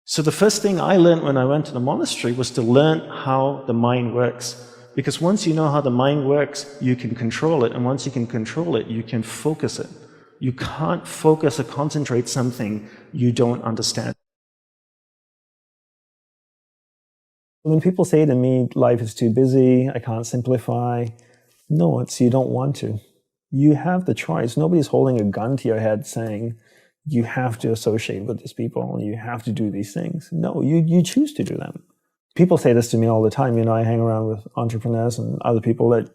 So the first thing I learned when I went to the monastery was to learn how the mind works. Because once you know how the mind works, you can control it. And once you can control it, you can focus it. You can't focus or concentrate something you don't understand. When people say to me, life is too busy, I can't simplify, no, it's you don't want to. You have the choice. Nobody's holding a gun to your head saying, you have to associate with these people, you have to do these things. No, you choose to do them. People say this to me all the time. You know, I hang around with entrepreneurs and other people that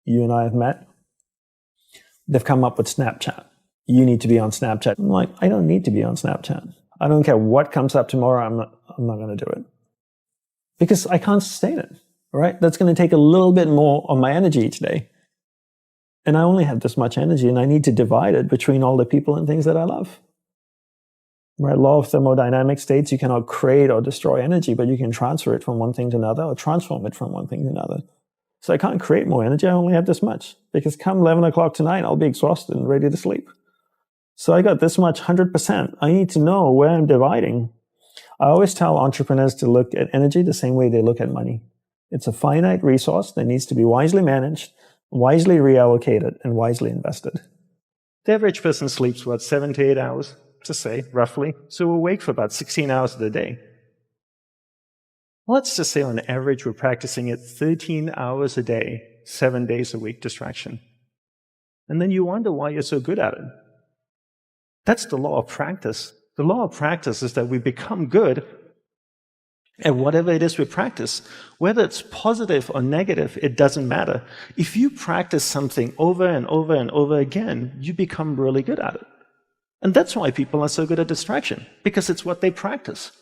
you and I have met. They've come up with Snapchat. You need to be on Snapchat. I'm like, I don't need to be on Snapchat. I don't care what comes up tomorrow, I'm not going to do it. Because I can't sustain it, right? That's going to take a little bit more of my energy each day. And I only have this much energy, and I need to divide it between all the people and things that I love. Right? Law of thermodynamics states you cannot create or destroy energy, but you can transfer it from one thing to another or transform it from one thing to another. So I can't create more energy. I only have this much. Because come 11 o'clock tonight, I'll be exhausted and ready to sleep. So I got this much, 100%. I need to know where I'm dividing. I always tell entrepreneurs to look at energy the same way they look at money. It's a finite resource that needs to be wisely managed, wisely reallocated, and wisely invested. The average person sleeps, 7 to 8 hours, to say, roughly. So we're awake for about 16 hours of the day. Let's just say on average we're practicing it 13 hours a day, 7 days a week distraction. And then you wonder why you're so good at it. That's the law of practice. The law of practice is that we become good at whatever it is we practice. Whether it's positive or negative, it doesn't matter. If you practice something over and over and over again, you become really good at it. And that's why people are so good at distraction, because it's what they practice.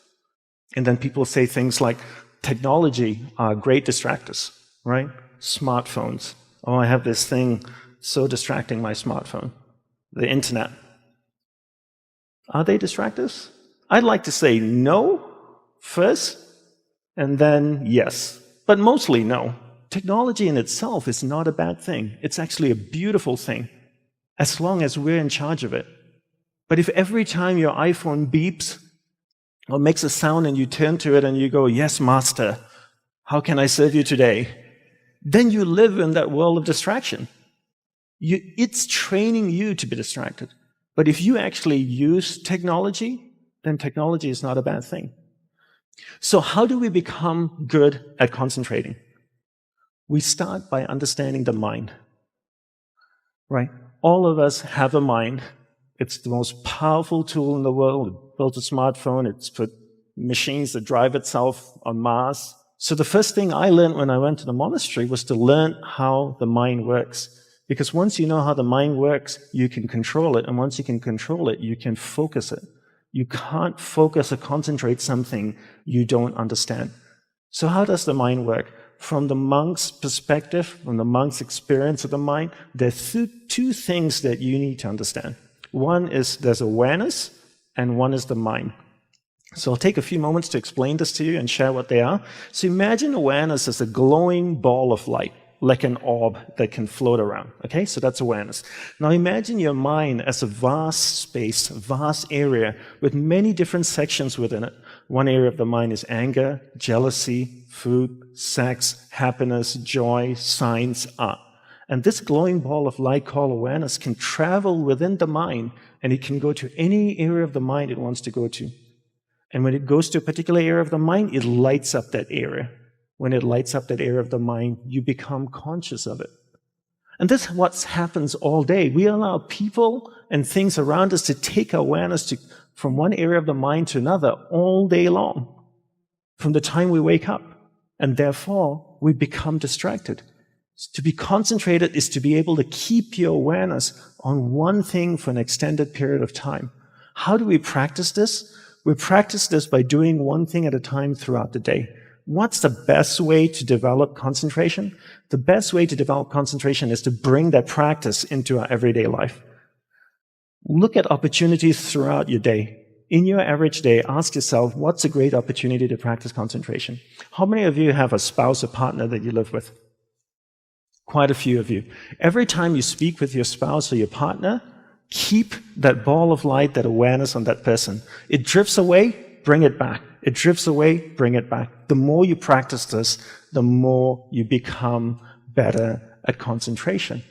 And then people say things like, technology are great distractors, right? Smartphones. Oh, I have this thing so distracting, my smartphone. The internet. Are they distractors? I'd like to say no first, and then yes. But mostly no. Technology in itself is not a bad thing. It's actually a beautiful thing, as long as we're in charge of it. But if every time your iPhone beeps or makes a sound and you turn to it and you go, yes, master, how can I serve you today? Then you live in that world of distraction. It's training you to be distracted. But if you actually use technology, then technology is not a bad thing. So how do we become good at concentrating? We start by understanding the mind, right? All of us have a mind. It's the most powerful tool in the world. It built a smartphone. It's put machines that drive itself on Mars. So the first thing I learned when I went to the monastery was to learn how the mind works. Because once you know how the mind works, you can control it. And once you can control it, you can focus it. You can't focus or concentrate something you don't understand. So how does the mind work? From the monk's perspective, from the monk's experience of the mind, there are two things that you need to understand. One is there's awareness, and one is the mind. So I'll take a few moments to explain this to you and share what they are. So imagine awareness as a glowing ball of light, like an orb that can float around. Okay, so that's awareness. Now imagine your mind as a vast space, a vast area with many different sections within it. One area of the mind is anger, jealousy, food, sex, happiness, joy, science, art. And this glowing ball of light called awareness can travel within the mind, and it can go to any area of the mind it wants to go to. And when it goes to a particular area of the mind, it lights up that area. When it lights up that area of the mind, you become conscious of it. And this is what happens all day. We allow people and things around us to take awareness from one area of the mind to another all day long, from the time we wake up. And therefore, we become distracted. To be concentrated is to be able to keep your awareness on one thing for an extended period of time. How do we practice this? We practice this by doing one thing at a time throughout the day. What's the best way to develop concentration? The best way to develop concentration is to bring that practice into our everyday life. Look at opportunities throughout your day. In your average day, ask yourself, what's a great opportunity to practice concentration? How many of you have a spouse or partner that you live with? Quite a few of you. Every time you speak with your spouse or your partner, keep that ball of light, that awareness on that person. It drifts away, bring it back. It drifts away, bring it back. The more you practice this, the more you become better at concentration.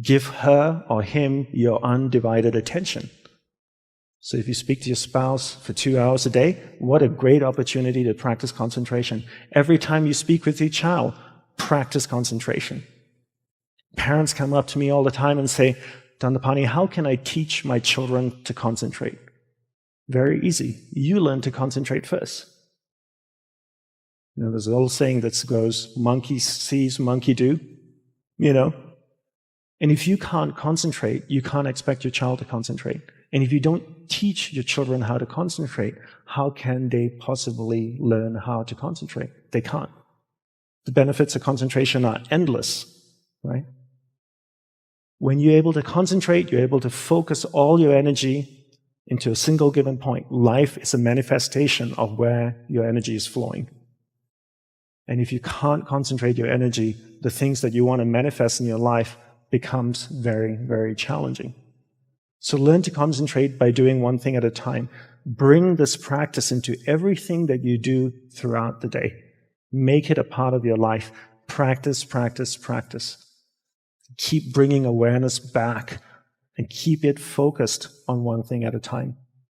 Give her or him your undivided attention. So if you speak to your spouse for 2 hours a day, what a great opportunity to practice concentration. Every time you speak with your child, practice concentration. Parents come up to me all the time and say, Dandapani, how can I teach my children to concentrate? Very easy. You learn to concentrate first. You know, there's an old saying that goes, monkey sees, monkey do, you know. And if you can't concentrate, you can't expect your child to concentrate. And if you don't teach your children how to concentrate, how can they possibly learn how to concentrate? They can't. The benefits of concentration are endless, right? When you're able to concentrate, you're able to focus all your energy into a single given point. Life is a manifestation of where your energy is flowing. And if you can't concentrate your energy, the things that you want to manifest in your life becomes very, very challenging. So learn to concentrate by doing one thing at a time. Bring this practice into everything that you do throughout the day. Make it a part of your life. Practice, practice, practice. Keep bringing awareness back and keep it focused on one thing at a time.